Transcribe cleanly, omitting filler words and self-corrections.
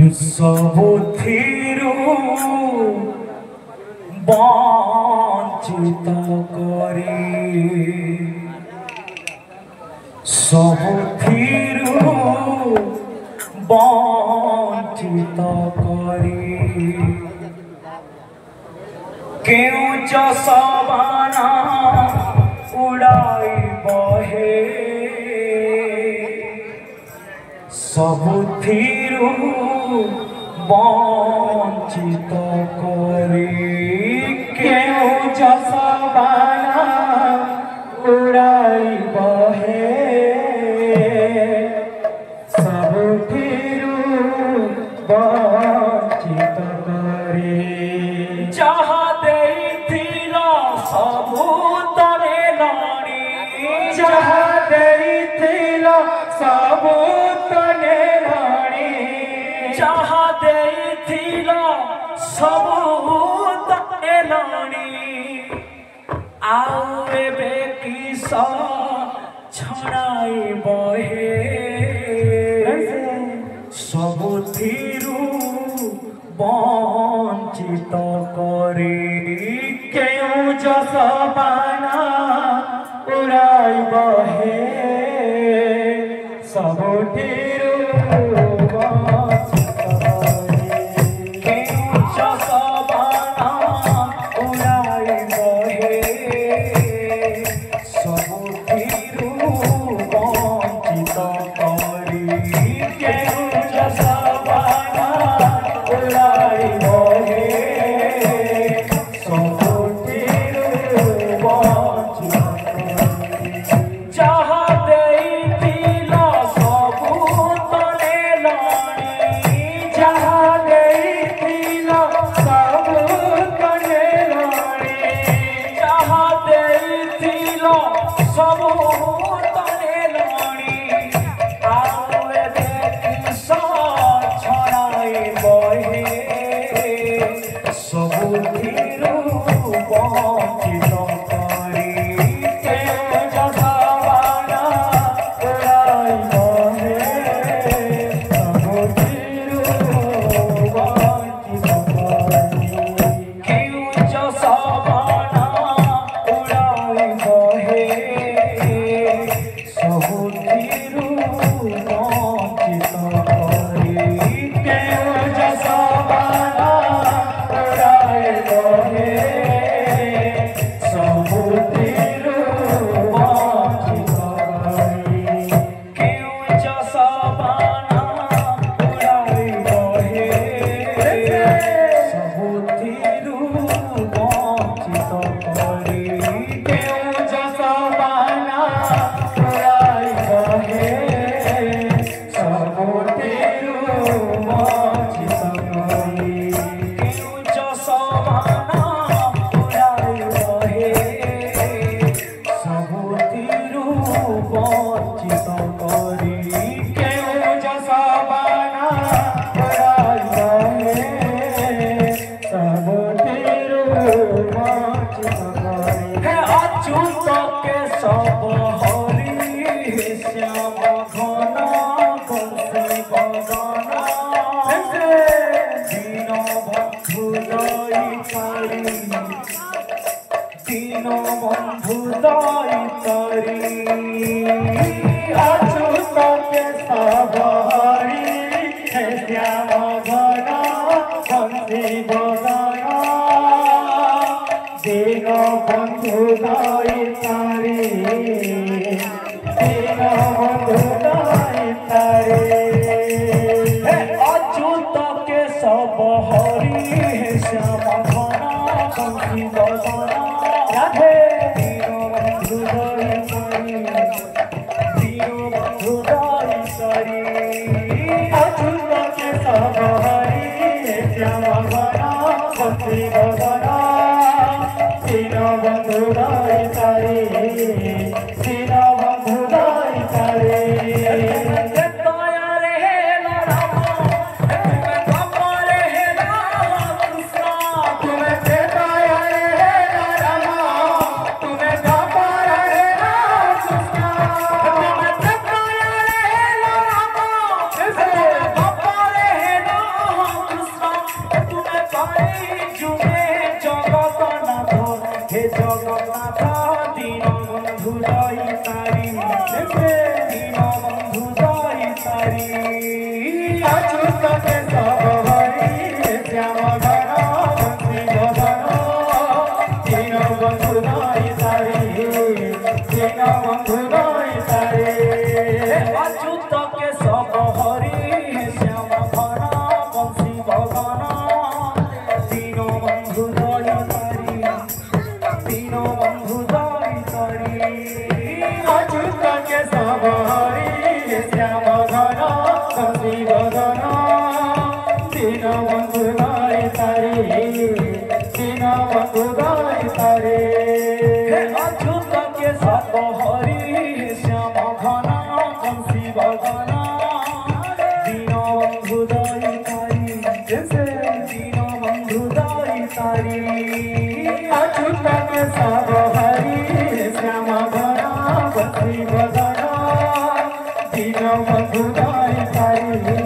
सबुथिरु वंचित करे सबुथिरु वंचित करे क्यों चसबाना उड़ाई बहे सबुथिरु वंचित करे क्यों चसबाना उड़ाई बहे सबुथिरु वंचित करे जहाँ देइथिला सबु तरे लाणी जहाँ देइथिला सबु तरे लाणी जहाँ देइथिला सबु तरे लाणी आउ एबे किस छड़ाई बहे सबुथिरु वंचित करे क्यों जसबाना उड़ाई बहे सबुथिरु वंचित करे क्यों जसबाना उड़ाई बहे सबुथिरु वंचित करे क्यों जसबाना उड़ाई बहे सबुथिरु वंचित करे जहाँ देइथिला सबु तरे लाणी जहाँ देइथिला सबु तरे लाणी जहाँ देइथिला सबु तरे लाणी आउ एबे किस छड़ाई बहे सबुथिरु वंचित करे क्यों जसबाना उड़ाई बहे सबुथिरु वंचित करे क्यों जसबाना उड़ाई बहे सबुथिरु वंचित करे क्यों जसबाना उड़ाई बहे सबुथिरु वंचित करे क्यों जसबाना उड़ाई बहे सबुथिरु वंचित करे क्यों जसबाना उड़ाई बहे सबुथिरु वंचित करे क्यों जसबाना उड़ाई बहे सबुथिरु वंचित करे क्यों जसबाना उड़ाई बहे सबुथिरु वंचित करे हे अच्युत के सब हरि श्याम घन बंशी बदन दीन बंधु दयितारी दीन बंधु दयितारी अच्युत के सब हरि श्याम घन बंशी बदन दीन बंधु दयितारी दीन बंधु दयितारी हे अच्युत के सब हरि श्याम घन बंशी बदन राधे दीन बंधु दयितारी दीन बंधु दयितारी अच्युत के सब हरि श्याम घन জগন্নাথ দীন বন্ধু দয়িতারি দীন বন্ধু দয়িতারি अच्युत केशव हरि श्याम घन बंशी बदन दीन बंधु दयितारी दीन बंधु दयितारी अच्युत केशव हरि श्याम घन बंशी बदन दीन बंधु दयितारी दीन बंधु दयितारी अच्युत केशव हरि श्याम घन बंशी बदन दीन बंधु दयितारी दीन बंधु दयितारी अच्युत केशव हरि श्याम घन बंशी बदन दीन बंधु दयितारी दीन बंधु दयितारी अच्युत केशव हरि श्याम घन बंशी बदन दीन बंधु दयितारी